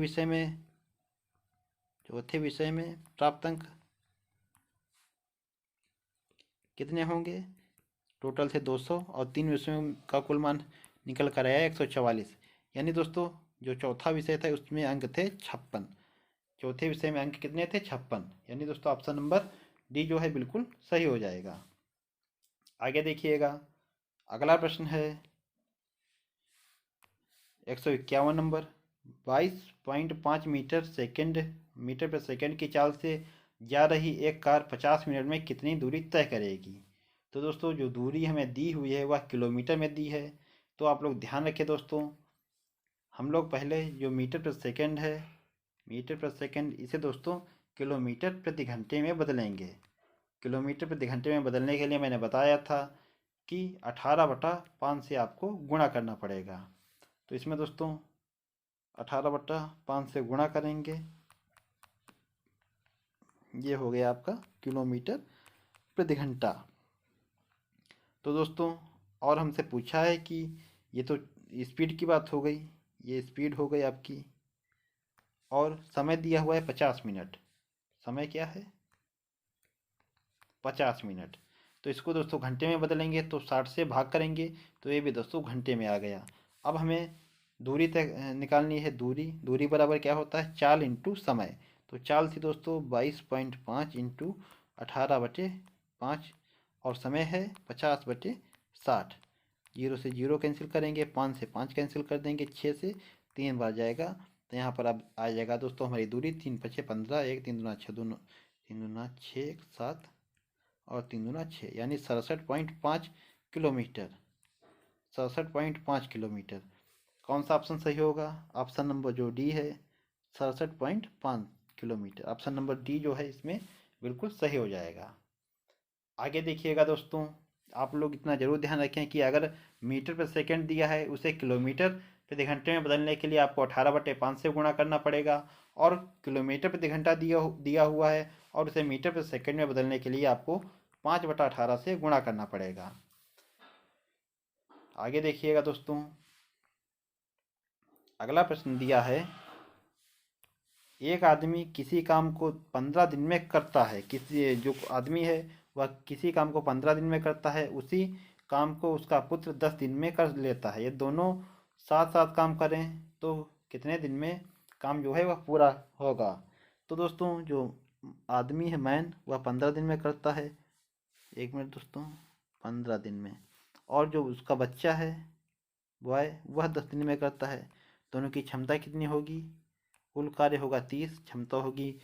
विषय में प्राप्त अंक कितने होंगे, टोटल थे 200 और 3 विषयों का कुल मान निकल कर आया 144। यानी दोस्तों जो चौथा विषय था उसमें अंक थे 56, चौथे विषय में अंक कितने थे 56। यानी दोस्तों ऑप्शन नंबर डी जो है बिल्कुल सही हो जाएगा। आगे देखिएगा, अगला प्रश्न है 151 नंबर। 22.5 मीटर पर सेकंड की चाल से जा रही एक कार 50 मिनट में कितनी दूरी तय करेगी। तो दोस्तों जो दूरी हमें दी हुई है वह किलोमीटर में दी है। तो आप लोग ध्यान रखें दोस्तों, हम लोग पहले जो मीटर प्रति सेकंड है, मीटर प्रति सेकंड इसे दोस्तों किलोमीटर प्रति घंटे में बदलेंगे। किलोमीटर प्रति घंटे में बदलने के लिए मैंने बताया था कि 18/5 से आपको गुणा करना पड़ेगा। तो इसमें दोस्तों 18/5 से गुणा करेंगे, ये हो गया आपका किलोमीटर प्रति घंटा। तो दोस्तों और हमसे पूछा है कि ये तो स्पीड की बात हो गई, ये स्पीड हो गई आपकी, और समय दिया हुआ है 50 मिनट। समय क्या है 50 मिनट। तो इसको दोस्तों घंटे में बदलेंगे तो 60 से भाग करेंगे तो ये भी दोस्तों घंटे में आ गया। अब हमें दूरी तय निकालनी है। दूरी बराबर क्या होता है चाल इंटू समय। तो चाल थी दोस्तों 22.5 इंटू 18/5 और समय है 50/60। 0 से 0 कैंसिल करेंगे, 5 से 5 कैंसिल कर देंगे, 6 से 3 बार जाएगा। तो यहाँ पर अब आ जाएगा दोस्तों हमारी दूरी 3 5 15, 1 3 दूना 6, 3 दूना 6 7 और 3 दूना 6, यानी 67.5 किलोमीटर। 67.5 किलोमीटर। कौन सा ऑप्शन सही होगा, ऑप्शन नंबर जो डी है 67.5 किलोमीटर। ऑप्शन नंबर डी जो है इसमें बिल्कुल सही हो जाएगा। आगे देखिएगा दोस्तों, आप लोग इतना ज़रूर ध्यान रखें कि अगर मीटर पर सेकंड दिया है उसे किलोमीटर प्रति घंटे में बदलने के लिए आपको 18/5 से गुणा करना पड़ेगा, और किलोमीटर प्रति घंटा दिया हुआ है, और उसे मीटर प्रति सेकंड में बदलने के लिए आपको 5/18 से गुणा करना पड़ेगा। आगे देखिएगा दोस्तों, अगला प्रश्न दिया है, एक आदमी किसी काम को 15 दिन में करता है। किसी जो आदमी है वह किसी काम को 15 दिन में करता है, उसी काम को उसका पुत्र 10 दिन में कर लेता है। ये दोनों साथ साथ काम करें तो कितने दिन में काम जो है वह पूरा होगा। तो दोस्तों जो आदमी है मैन, वह 15 दिन में करता है, 1 मिनट दोस्तों, 15 दिन में, और जो उसका बच्चा है बॉय, वह 10 दिन में करता है। दोनों की क्षमता कितनी होगी? कुल कार्य होगा 30, क्षमता होगी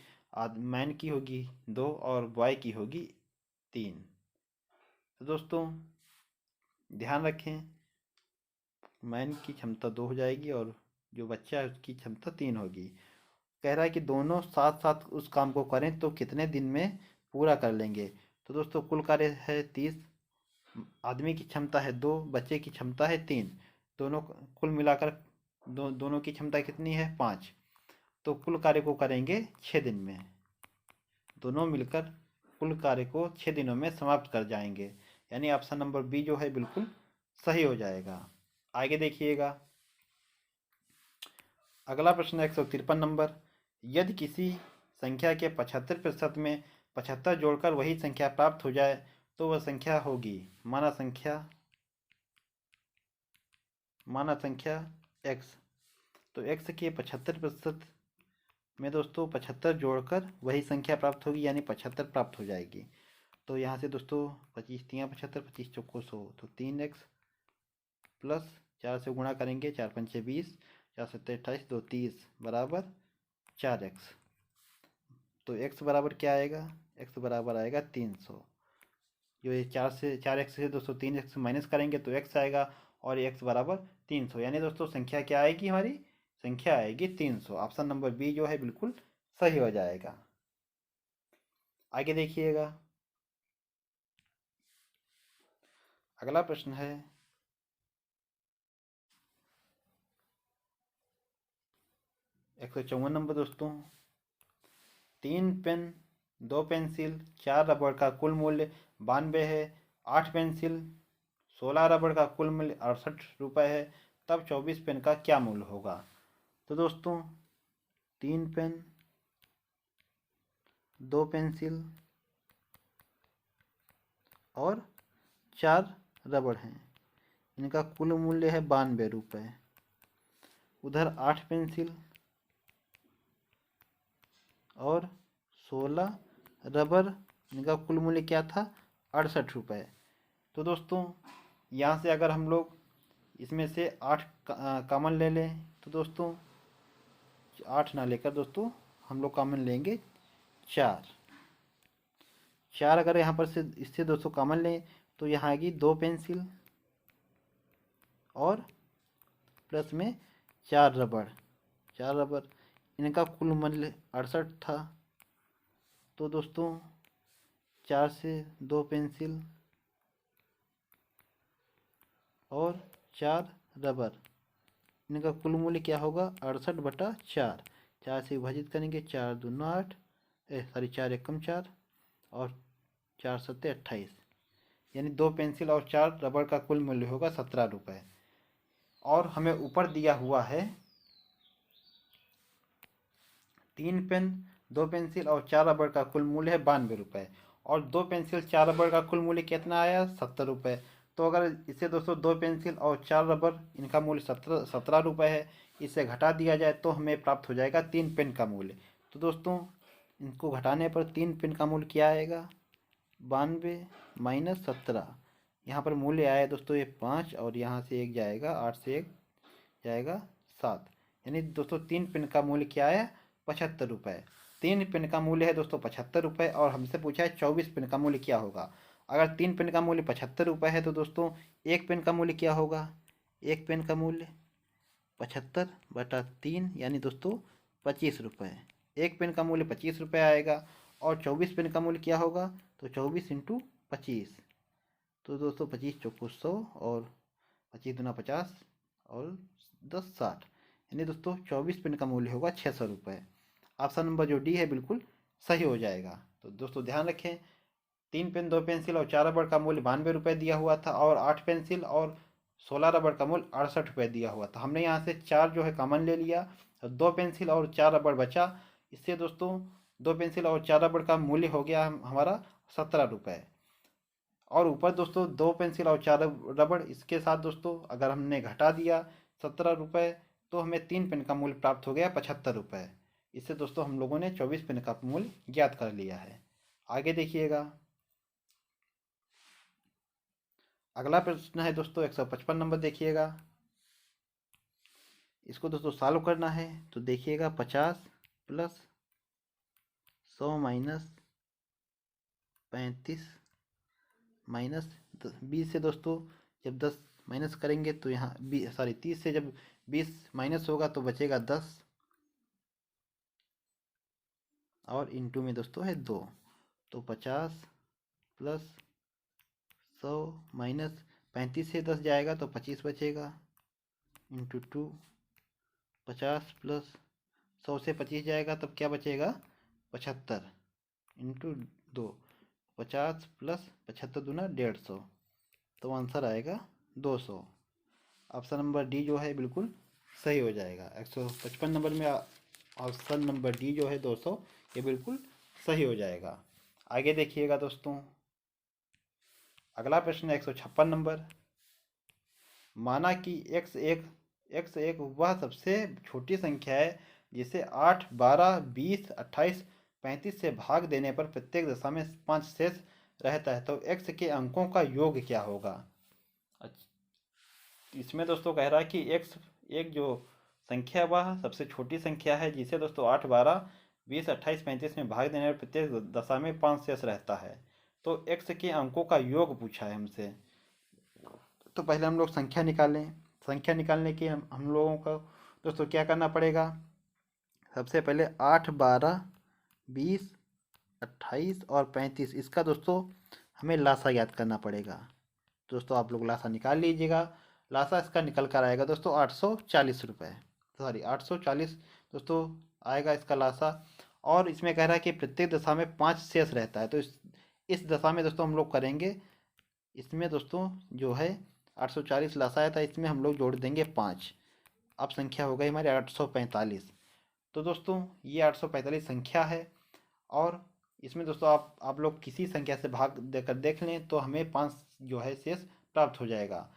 मैन की होगी 2 और बॉय की होगी 3। तो दोस्तों ध्यान रखें, मैन की क्षमता 2 हो जाएगी और जो बच्चा है उसकी क्षमता 3 होगी। कह रहा है कि दोनों साथ साथ उस काम को करें तो कितने दिन में पूरा कर लेंगे। तो दोस्तों कुल कार्य है 30, आदमी की क्षमता है 2, बच्चे की क्षमता है 3, दोनों कुल मिलाकर दोनों की क्षमता कितनी है? 5। तो कुल कार्य को करेंगे 6 दिन में, दोनों मिलकर कुल कार्य को 6 दिनों में समाप्त कर जाएंगे। यानी ऑप्शन नंबर बी जो है बिल्कुल सही हो जाएगा। आगे देखिएगा, अगला प्रश्न 153 नंबर, यदि किसी संख्या के 75% में 75 जोड़कर वही संख्या प्राप्त हो जाए तो वह संख्या होगी। माना संख्या x। तो x के 75% में दोस्तों 75 जोड़कर वही संख्या प्राप्त होगी, यानी 75 प्राप्त हो जाएगी। तो यहाँ से दोस्तों 25 तियाँ 75, 25 चौको 100, तो 3x प्लस 4 से गुणा करेंगे, 4 पंचे 20, 4 सत्ते 28, 2 30 बराबर 4x। तो x बराबर क्या आएगा? x बराबर आएगा 300। जो ये 4x से दोस्तों 3x माइनस करेंगे तो x आएगा, और x बराबर 300। यानी दोस्तों संख्या क्या आएगी? हमारी संख्या आएगी 300। ऑप्शन नंबर बी जो है बिल्कुल सही हो जाएगा। आगे देखिएगा, अगला प्रश्न है 154 नंबर दोस्तों, 3 पेन, 2 पेंसिल, 4 रबड़ का कुल मूल्य 92 है। 8 पेंसिल, 16 रबड़ का कुल मूल्य 68 रुपये है, तब 24 पेन का क्या मूल्य होगा? तो दोस्तों 3 पेन, 2 पेंसिल और 4 रबड़ हैं, इनका कुल मूल्य है 92 रुपये। उधर 8 पेंसिल और 16 रबर, इनका कुल मूल्य क्या था? 68 रुपये। तो दोस्तों यहाँ से अगर हम लोग इसमें से 8 कॉमन ले लें तो दोस्तों 8 ना लेकर दोस्तों हम लोग कॉमन लेंगे 4। अगर यहाँ पर से इससे दोस्तों कॉमन लें तो यहाँ आएगी 2 पेंसिल और प्लस में 4 रबड़। इनका कुल मूल्य 68 था। तो दोस्तों 4 से 2 पेंसिल और 4 रबर, इनका कुल मूल्य क्या होगा? 68/4। 4 से विभाजित करेंगे, 4 दूना 8, 4 एकम 4 और 4 सत्ते 28, यानी 2 पेंसिल और 4 रबड़ का कुल मूल्य होगा 17 रुपये। और हमें ऊपर दिया हुआ है 3 पेन, 2 पेंसिल और 4 रबड़ का कुल मूल्य है 92 रुपये, और 2 पेंसिल 4 रबड़ का कुल मूल्य कितना आया? 70 रुपये। तो अगर इसे दोस्तों 2 पेंसिल और 4 रबड़ इनका मूल्य 17 रुपये है, इसे घटा दिया जाए तो हमें प्राप्त हो जाएगा 3 पेन का मूल्य। तो दोस्तों इनको घटाने पर 3 पेन का मूल्य क्या आएगा? 92 माइनस 17, यहाँ पर मूल्य आया दोस्तों ये 5, और यहाँ से 1 जाएगा, 8 से 1 जाएगा 7, यानी दोस्तों 3 पेन का मूल्य क्या आया? 75 रुपये। 3 पेन का मूल्य है दोस्तों 75 रुपये, और हमसे पूछा है 24 पेन का मूल्य क्या होगा। अगर 3 पेन का मूल्य 75 रुपये है तो दोस्तों 1 पेन का मूल्य क्या होगा? 1 पेन का मूल्य 75/3, यानी दोस्तों 25 रुपये। 1 पेन का मूल्य 25 रुपये आएगा, और 24 पेन का मूल्य क्या होगा? तो 24 × 25, तो दोस्तों 25 चौको 100 और 25 दूना 50 और 1060, यानी दोस्तों 24 पेन का मूल्य होगा 600 रुपये। ऑप्शन नंबर जो डी है बिल्कुल सही हो जाएगा। तो दोस्तों ध्यान रखें, 3 पेन 2 पेंसिल और 4 रबड़ का मूल्य 92 रुपये दिया हुआ था, और 8 पेंसिल और 16 रबड़ का मूल्य 68 रुपये दिया हुआ था। हमने यहाँ से 4 जो है कॉमन ले लिया, तो 2 पेंसिल और 4 रबड़ बचा। इससे दोस्तों 2 पेंसिल और 4 रबड़ का मूल्य हो गया हमारा 17 रुपये। और ऊपर दोस्तों 2 पेंसिल और 4 रबड़, इसके साथ दोस्तों अगर हमने घटा दिया 17 रुपये, तो हमें 3 पेन का मूल्य प्राप्त हो गया 75 रुपये। इससे दोस्तों हम लोगों ने 24 पेन का मूल्य ज्ञात कर लिया है। आगे देखिएगा, अगला प्रश्न है दोस्तों 155 नंबर। देखिएगा, इसको दोस्तों सॉल्व करना है। तो देखिएगा, 50 प्लस 100 माइनस 35 माइनस 20 से दोस्तों जब 10 माइनस करेंगे तो यहाँ 30 से जब 20 माइनस होगा तो बचेगा 10, और इंटू में दोस्तों है 2। तो 50 प्लस 100 माइनस 35 से 10 जाएगा तो 25 बचेगा, इंटू 2। 50 प्लस 100 से 25 जाएगा तब क्या बचेगा, 75, इंटू 2। 50 प्लस 75 दूना 150, तो आंसर आएगा 200। ऑप्शन नंबर डी जो है बिल्कुल सही हो जाएगा। 155 नंबर में ऑप्शन नंबर डी जो है 200, ये बिल्कुल सही हो जाएगा। आगे देखिएगा दोस्तों, अगला प्रश्न है 156 नंबर। माना कि x एक वह सबसे छोटी संख्या है जिसे 8, 12, 20, 28, 35 से भाग देने पर प्रत्येक दशा में 5 शेष रहता है, तो x के अंकों का योग क्या होगा। इसमें दोस्तों कह रहा है कि x एक जो संख्या वह सबसे छोटी संख्या है जिसे दोस्तों 8, 12, 20, 28, 35 में भाग देने पर प्रत्येक दशा में 5 शेष रहता है। तो x के अंकों का योग पूछा है हमसे। तो पहले हम लोग संख्या निकालें। संख्या निकालने के हम लोगों को दोस्तों क्या करना पड़ेगा, सबसे पहले 8, 12, 20, 28 और 35, इसका दोस्तों हमें लासा याद करना पड़ेगा। दोस्तों आप लोग लासा निकाल लीजिएगा। लासा इसका निकल कर आएगा दोस्तों 840 रुपये, सॉरी 840 दोस्तों आएगा इसका लासा। और इसमें कह रहा है कि प्रत्येक दशा में 5 शेष रहता है, तो इस दशा में दोस्तों हम लोग करेंगे, इसमें दोस्तों जो है 840 लासा आया था, इसमें हम लोग जोड़ देंगे 5। अब संख्या हो गई हमारी 845। तो दोस्तों ये 845 संख्या है, और इसमें दोस्तों आप लोग किसी संख्या से भाग देकर देख लें तो हमें 5 जो है शेष प्राप्त हो जाएगा।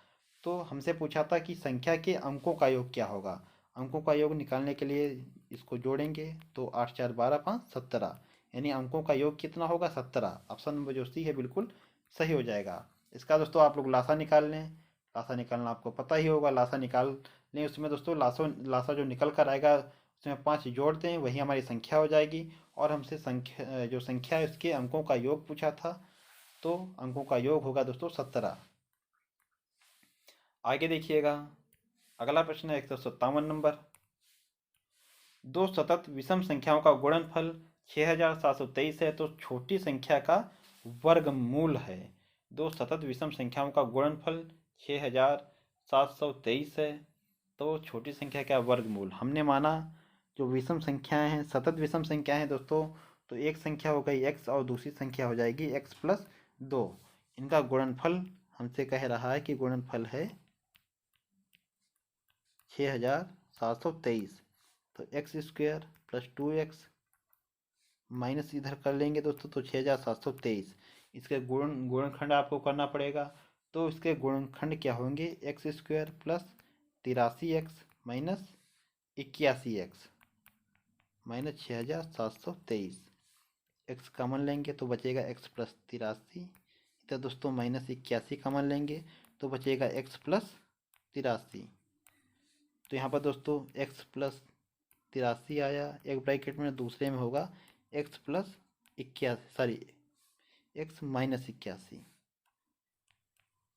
तो हमसे पूछा था कि संख्या के अंकों का योग क्या होगा। अंकों का योग निकालने के लिए इसको जोड़ेंगे तो 8, 4, 12, 5, 17, यानी अंकों का योग कितना होगा, 17। ऑप्शन नंबर जो सी है बिल्कुल सही हो जाएगा। इसका दोस्तों आप लोग लासा निकाल लें। लासा निकालना आपको पता ही होगा, लासा निकाल लें। उसमें दोस्तों लासा जो निकल कर आएगा उसमें 5 जोड़ दें, वही हमारी संख्या हो जाएगी। और हमसे संख्या है उसके अंकों का योग पूछा था, तो अंकों का योग होगा दोस्तों 17। आगे देखिएगा, अगला प्रश्न है 157 नंबर। दो सतत विषम संख्याओं का गुणनफल 6723 है, तो छोटी संख्या का वर्गमूल है। दो सतत विषम संख्याओं का गुणनफल 6723 है, तो छोटी संख्या का वर्गमूल। हमने माना जो विषम संख्याएं हैं, सतत विषम संख्या हैं दोस्तों, तो एक संख्या हो गई x और दूसरी संख्या हो जाएगी x प्लस 2। इनका गुणनफल हमसे कह रहा है कि गुणनफल है 6723। तो x square plus 2x minus इधर कर लेंगे दोस्तों, तो 6723। इसके गुणनखंड आपको करना पड़ेगा। तो इसके गुणनखंड क्या होंगे, x square plus 83x minus 81x minus 6723। X common लेंगे तो बचेगा x प्लस 83। इधर दोस्तों माइनस 81 कॉमन लेंगे तो बचेगा x प्लस 83। तो यहाँ पर दोस्तों x प्लस 83 आया एक ब्रैकेट में, दूसरे में होगा x plus 81, sorry x minus 81।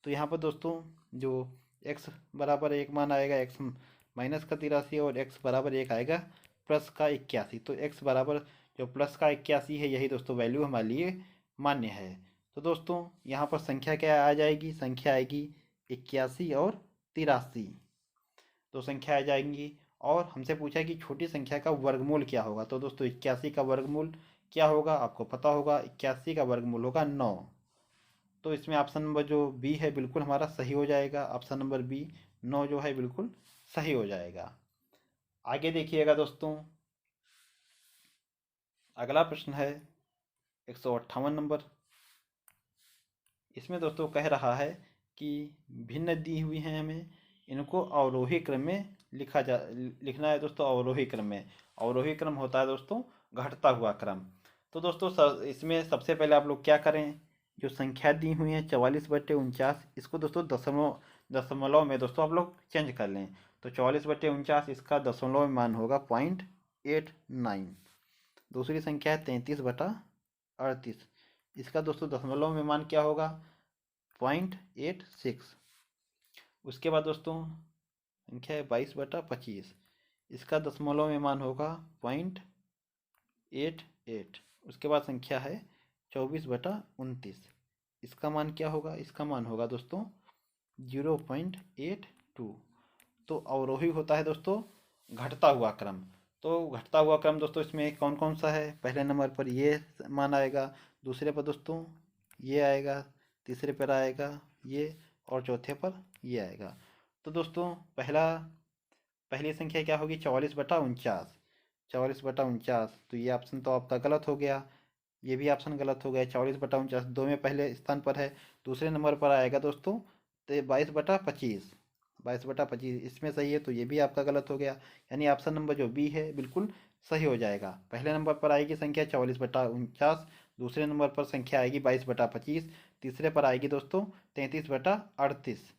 तो यहाँ पर दोस्तों जो x बराबर 1 मान आएगा x माइनस का 83, और x बराबर 1 आएगा प्लस का 81। तो x बराबर जो प्लस का 81 है, यही दोस्तों वैल्यू हमारे लिए मान्य है। तो दोस्तों यहाँ पर संख्या क्या आ जाएगी, संख्या आएगी 81 और 83। दो संख्या आ जाएंगी। और हमसे पूछा कि छोटी संख्या का वर्गमूल क्या होगा। तो दोस्तों 81 का वर्गमूल क्या होगा, आपको पता होगा 81 का वर्गमूल होगा 9। तो इसमें ऑप्शन नंबर जो बी है बिल्कुल हमारा सही हो जाएगा। ऑप्शन नंबर बी 9 जो है बिल्कुल सही हो जाएगा। आगे देखिएगा दोस्तों, अगला प्रश्न है 158 नंबर। इसमें दोस्तों कह रहा है कि भिन्न दी हुई हैं हमें, इनको अवरोही क्रम में लिखना है दोस्तों। अवरोही क्रम में, अवरोही क्रम होता है दोस्तों घटता हुआ क्रम। तो दोस्तों इसमें सबसे पहले आप लोग क्या करें, जो संख्या दी हुई है 44/49, इसको दोस्तों दशमलव में दोस्तों आप लोग चेंज कर लें। तो 44/49 इसका दशमलव में मान होगा 0.89। दूसरी संख्या है 33/38, इसका दोस्तों दशमलव में मान क्या होगा 0.86। उसके बाद दोस्तों संख्या है 22/25, इसका दशमलव में मान होगा 0.88। उसके बाद संख्या है 24/29, इसका मान क्या होगा, इसका मान होगा दोस्तों 0.82। तो अवरोही होता है दोस्तों घटता हुआ क्रम। तो घटता हुआ क्रम दोस्तों इसमें कौन कौन सा है, पहले नंबर पर ये मान आएगा, दूसरे पर दोस्तों ये आएगा, तीसरे पर आएगा ये, और चौथे पर ये आएगा। तो दोस्तों पहली संख्या क्या होगी 44/49। 44/49, तो ये ऑप्शन तो आपका गलत हो गया, ये भी ऑप्शन गलत हो गया। 44/49 दो में पहले स्थान पर है। दूसरे नंबर पर आएगा दोस्तों तो 22/25, 22/25 इसमें सही है, तो ये भी आपका गलत हो गया। यानी ऑप्शन नंबर जो बी है बिल्कुल सही हो जाएगा। पहले नंबर पर आएगी संख्या 44/49, दूसरे नंबर पर संख्या आएगी 22/25, तीसरे पर आएगी दोस्तों 33/38,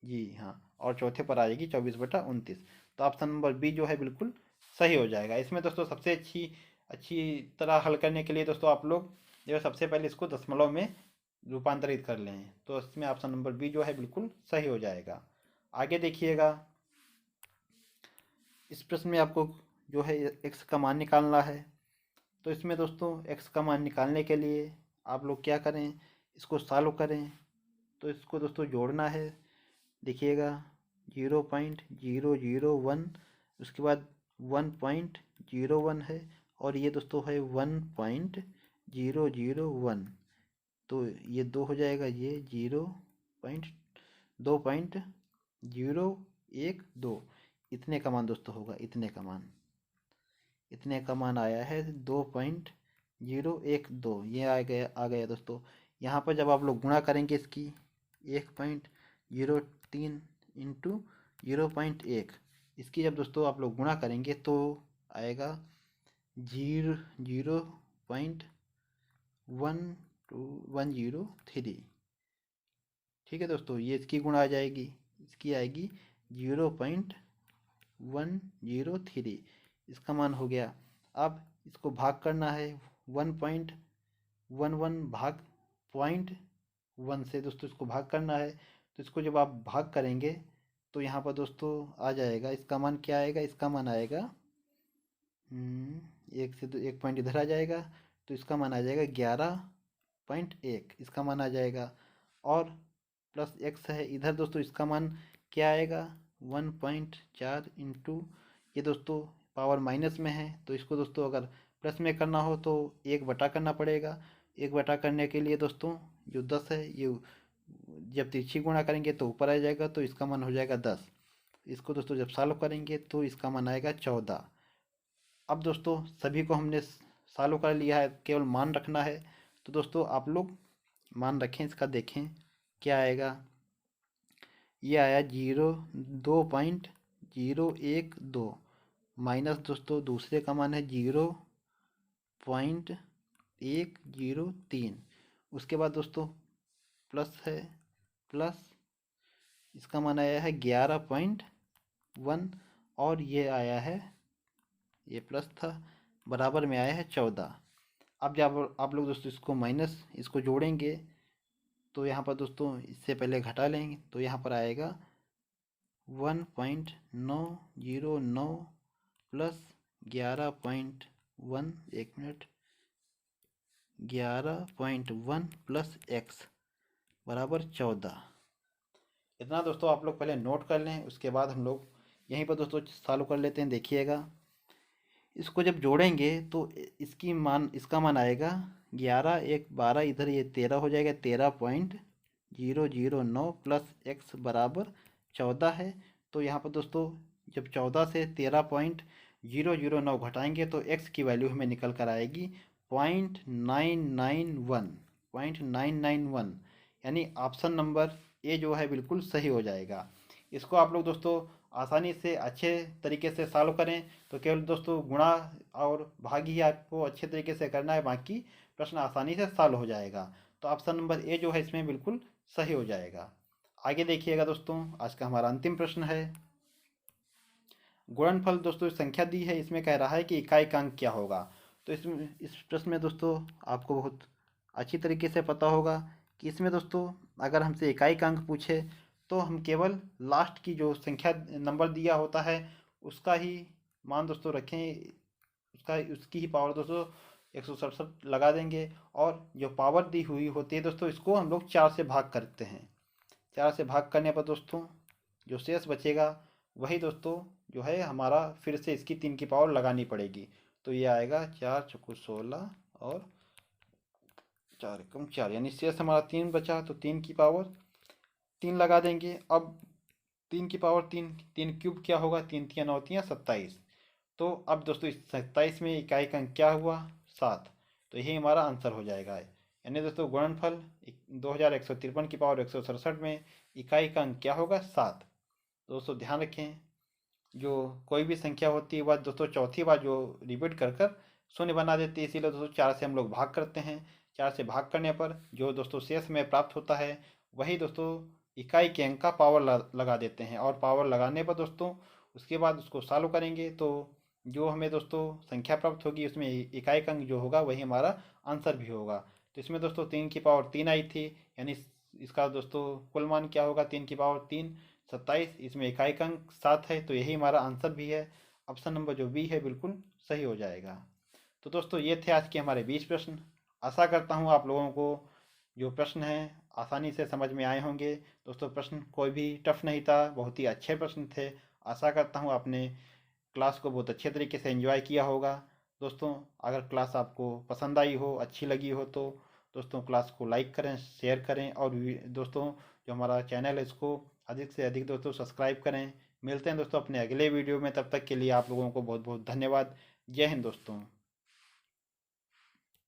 जी हाँ, और चौथे पर आएगी 24/29। तो ऑप्शन नंबर बी जो है बिल्कुल सही हो जाएगा। इसमें दोस्तों सबसे अच्छी अच्छी तरह हल करने के लिए दोस्तों आप लोग जो है सबसे पहले इसको दशमलव में रूपांतरित कर लें, तो इसमें ऑप्शन नंबर बी जो है बिल्कुल सही हो जाएगा। आगे देखिएगा, इस प्रश्न में आपको जो है एक्स का मान निकालना है। तो इसमें दोस्तों एक्स का मान निकालने के लिए आप लोग क्या करें, इसको सॉल्व करें। तो इसको दोस्तों जोड़ना है, देखिएगा 0.001, उसके बाद 1.01 है, और ये दोस्तों है 1.001। तो ये दो हो जाएगा, ये 2.012, इतने का मान दोस्तों होगा, इतने का मान आया है 2.012, ये आ गया दोस्तों। यहाँ पर जब आप लोग गुणा करेंगे इसकी 1.03 इंटू 0.1, इसकी जब दोस्तों आप लोग गुणा करेंगे तो आएगा 0.103। ठीक है दोस्तों, ये इसकी गुणा आ जाएगी, इसकी आएगी 0.103, इसका मान हो गया। अब इसको भाग करना है 1.11 भाग 0.1 से दोस्तों इसको भाग करना है। तो इसको जब आप भाग करेंगे तो यहाँ पर दोस्तों आ जाएगा, इसका मान क्या आएगा, इसका मान आएगा एक से 1 पॉइंट इधर आ जाएगा, तो इसका मान आ जाएगा 11.1, इसका मान आ जाएगा। और प्लस एक्स है इधर दोस्तों, इसका मान क्या आएगा 1.4 इंटू, ये दोस्तों पावर माइनस में है, तो इसको दोस्तों अगर प्लस में करना हो तो 1 बटा करना पड़ेगा। 1 बटा करने के लिए दोस्तों जो 10 है, ये जब तिरछी गुणा करेंगे तो ऊपर आ जाएगा, तो इसका मान हो जाएगा 10। इसको दोस्तों जब सॉल्व करेंगे तो इसका मान आएगा 14। अब दोस्तों सभी को हमने सॉल्व कर लिया है, केवल मान रखना है। तो दोस्तों आप लोग मान रखें, इसका देखें क्या आएगा। ये आया 2.012, माइनस दोस्तों दूसरे का मान है 0.103। उसके बाद दोस्तों प्लस है, प्लस इसका मान आया है 11.1, और ये आया है, ये प्लस था, बराबर में आया है 14। अब जब आप लोग दोस्तों इसको माइनस इसको जोड़ेंगे तो यहाँ पर दोस्तों इससे पहले घटा लेंगे, तो यहाँ पर आएगा 1.909 प्लस 11.1, एक मिनट, 11.1 प्लस एक्स बराबर 14। इतना दोस्तों आप लोग पहले नोट कर लें, उसके बाद हम लोग यहीं पर दोस्तों सॉल्व कर लेते हैं। देखिएगा, इसको जब जोड़ेंगे तो इसका मान आएगा 11, 1, 12, इधर ये 13 हो जाएगा, 13.009 प्लस x बराबर 14 है। तो यहाँ पर दोस्तों जब 14 से 13.009 घटाएंगे तो x की वैल्यू हमें निकल कर आएगी 0.991, यानी ऑप्शन नंबर ए जो है बिल्कुल सही हो जाएगा। इसको आप लोग दोस्तों आसानी से अच्छे तरीके से सॉल्व करें तो केवल दोस्तों गुणा और भाग ही आपको अच्छे तरीके से करना है, बाकी प्रश्न आसानी से सॉल्व हो जाएगा। तो ऑप्शन नंबर ए जो है इसमें बिल्कुल सही हो जाएगा। आगे देखिएगा दोस्तों, आज का हमारा अंतिम प्रश्न है। गुणनफल दोस्तों संख्या दी है, इसमें कह रहा है कि इकाई का अंक क्या होगा। तो इस प्रश्न में दोस्तों आपको बहुत अच्छी तरीके से पता होगा कि इसमें दोस्तों अगर हमसे इकाई का अंक पूछे तो हम केवल लास्ट की जो संख्या नंबर दिया होता है उसका ही मान दोस्तों रखें, उसकी ही पावर दोस्तों 167 लगा देंगे, और जो पावर दी हुई होती है दोस्तों इसको हम लोग 4 से भाग करते हैं। 4 से भाग करने पर दोस्तों जो शेष बचेगा वही दोस्तों जो है हमारा फिर से इसकी 3 की पावर लगानी पड़ेगी। तो ये आएगा 4 चौको 16 और 4 एकम 4, यानी शेष हमारा 3 बचा, तो 3 की पावर 3 लगा देंगे। अब 3 की पावर 3, 3 क्यूब क्या होगा, 3 3 9 3 27। तो अब दोस्तों इस 27 में इकाई का अंक क्या हुआ, 7। तो यही हमारा आंसर हो जाएगा। यानी दोस्तों गुणनफल 2153 की पावर 167 में इकाई का अंक क्या होगा, 7। दोस्तों ध्यान रखें, जो कोई भी संख्या होती है वह दोस्तों चौथी बार जो रिपीट कर कर शून्य बना देती है, इसीलिए दोस्तों 4 से हम लोग भाग करते हैं। 4 से भाग करने पर जो दोस्तों शेष में प्राप्त होता है वही दोस्तों इकाई के अंक का पावर लगा देते हैं, और पावर लगाने पर दोस्तों उसके बाद उसको सॉल्व करेंगे तो जो हमें दोस्तों संख्या प्राप्त होगी उसमें इकाई का अंक जो होगा वही हमारा आंसर भी होगा। तो इसमें दोस्तों 3 की पावर 3 आई थी, यानी इसका दोस्तों कुल मान क्या होगा, 3 की पावर 3 27, इसमें इकाई का अंक 7 है, तो यही हमारा आंसर भी है। ऑप्शन नंबर जो बी है बिल्कुल सही हो जाएगा। तो दोस्तों ये थे आज के हमारे 20 प्रश्न। आशा करता हूँ आप लोगों को जो प्रश्न हैं आसानी से समझ में आए होंगे। दोस्तों प्रश्न कोई भी टफ नहीं था, बहुत ही अच्छे प्रश्न थे। आशा करता हूँ आपने क्लास को बहुत अच्छे तरीके से एंजॉय किया होगा। दोस्तों अगर क्लास आपको पसंद आई हो, अच्छी लगी हो, तो दोस्तों क्लास को लाइक करें, शेयर करें, और दोस्तों जो हमारा चैनल है इसको अधिक से अधिक दोस्तों सब्सक्राइब करें। मिलते हैं दोस्तों अपने अगले वीडियो में, तब तक के लिए आप लोगों को बहुत बहुत धन्यवाद। जय हिंद दोस्तों।